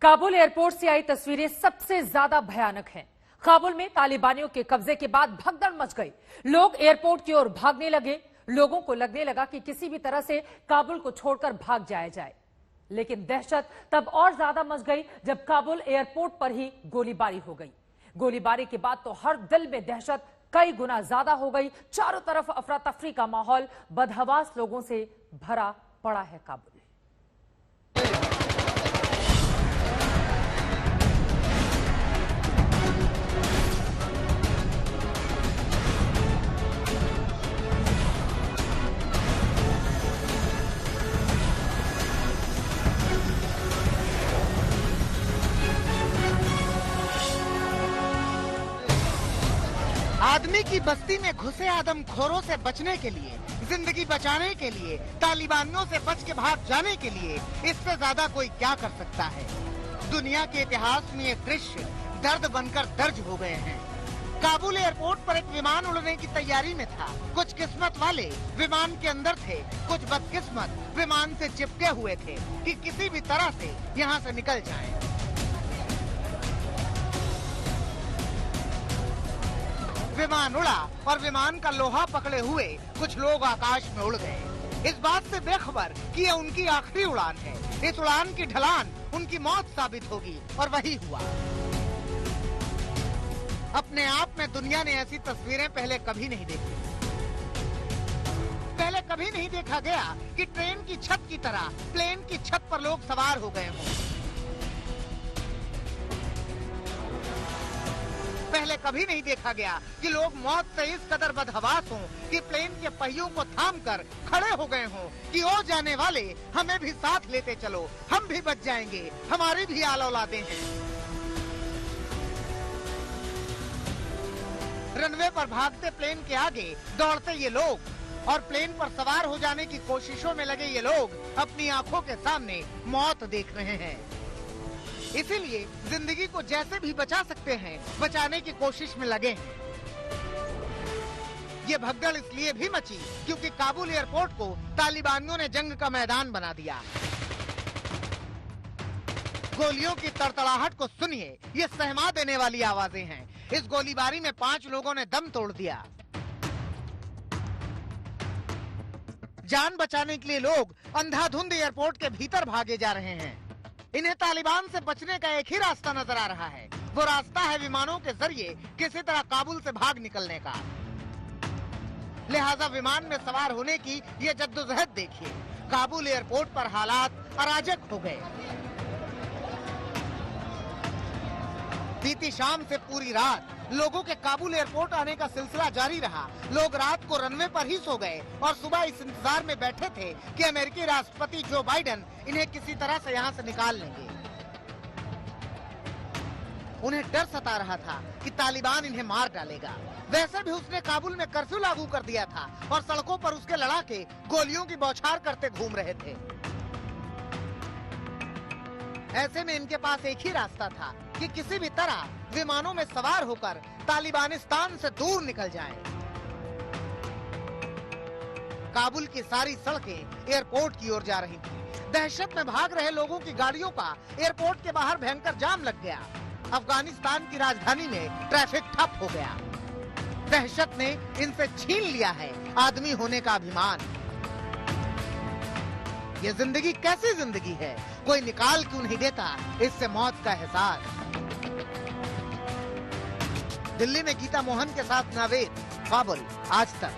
Kabul airport से आई तस्वीरें सबसे ज्यादा भयानक हैं। काबुल में तालिबानियों के कब्जे के बाद भगदड़ मच गई। लोग एयरपोर्ट की ओर भागने लगे। लोगों को लगने लगा कि किसी भी तरह से काबुल को छोड़कर भाग जाया जाए। लेकिन दहशत तब और ज्यादा मच गई जब काबुल एयरपोर्ट पर ही गोलीबारी हो गई। गोलीबारी के बाद तो हर दिल में दहशत कई गुना ज्यादा हो गई। चारों तरफ अफरा तफरी का माहौल, बदहवास लोगों से भरा पड़ा है काबुल। आदमी की बस्ती में घुसे आदमखोरों से बचने के लिए, जिंदगी बचाने के लिए, तालिबानियों से बच के भाग जाने के लिए इससे ज्यादा कोई क्या कर सकता है। दुनिया के इतिहास में ये दृश्य दर्द बनकर दर्ज हो गए हैं। काबुल एयरपोर्ट पर एक विमान उड़ने की तैयारी में था। कुछ किस्मत वाले विमान के अंदर थे, कुछ बदकिस्मत विमान से चिपके हुए थे कि किसी भी तरह से यहाँ से निकल जाएं। विमान उड़ा और विमान का लोहा पकड़े हुए कुछ लोग आकाश में उड़ गए, इस बात से बेखबर कि ये उनकी आखिरी उड़ान है। इस उड़ान की ढलान उनकी मौत साबित होगी, और वही हुआ। अपने आप में दुनिया ने ऐसी तस्वीरें पहले कभी नहीं देखी। पहले कभी नहीं देखा गया कि ट्रेन की छत की तरह प्लेन की छत पर लोग सवार हो गए हों। पहले कभी नहीं देखा गया कि लोग मौत से इस कदर बदहवास हों कि प्लेन के पहियों को थामकर खड़े हो गए हों कि ओ जाने वाले, हमें भी साथ लेते चलो, हम भी बच जाएंगे, हमारी भी आल औलादें हैं। रनवे पर भागते प्लेन के आगे दौड़ते ये लोग और प्लेन पर सवार हो जाने की कोशिशों में लगे ये लोग अपनी आंखों के सामने मौत देख रहे हैं। इसीलिए जिंदगी को जैसे भी बचा सकते हैं बचाने की कोशिश में लगे हैं। ये भगदड़ इसलिए भी मची क्योंकि काबुल एयरपोर्ट को तालिबानियों ने जंग का मैदान बना दिया। गोलियों की तड़तड़ाहट को सुनिए, ये सहमा देने वाली आवाजें हैं। इस गोलीबारी में 5 लोगों ने दम तोड़ दिया। जान बचाने के लिए लोग अंधाधुंध एयरपोर्ट के भीतर भागे जा रहे हैं। इन्हें तालिबान से बचने का एक ही रास्ता नजर आ रहा है। वो रास्ता है विमानों के जरिए किसी तरह काबुल से भाग निकलने का। लिहाजा विमान में सवार होने की ये जद्दोजहद देखिए। काबुल एयरपोर्ट पर हालात अराजक हो गए। बीती शाम से पूरी रात लोगों के काबुल एयरपोर्ट आने का सिलसिला जारी रहा। लोग रात को रनवे पर ही सो गए और सुबह इस इंतजार में बैठे थे कि अमेरिकी राष्ट्रपति जो बाइडेन इन्हें किसी तरह से यहाँ से निकाल लेंगे। उन्हें डर सता रहा था कि तालिबान इन्हें मार डालेगा। वैसे भी उसने काबुल में कर्फ्यू लागू कर दिया था और सड़कों पर उसके लड़ाके गोलियों की बौछार करते घूम रहे थे। ऐसे में इनके पास एक ही रास्ता था कि किसी भी तरह विमानों में सवार होकर तालिबानिस्तान से दूर निकल जाएं। काबुल की सारी सड़कें एयरपोर्ट की ओर जा रही थी। दहशत में भाग रहे लोगों की गाड़ियों का एयरपोर्ट के बाहर भयंकर जाम लग गया। अफगानिस्तान की राजधानी में ट्रैफिक ठप हो गया। दहशत ने इनसे छीन लिया है आदमी होने का अभिमान। ये जिंदगी कैसी जिंदगी है, कोई निकाल क्यों नहीं देता इससे मौत का एहसास। दिल्ली में गीता मोहन के साथ नावेद, काबुल, आज तक।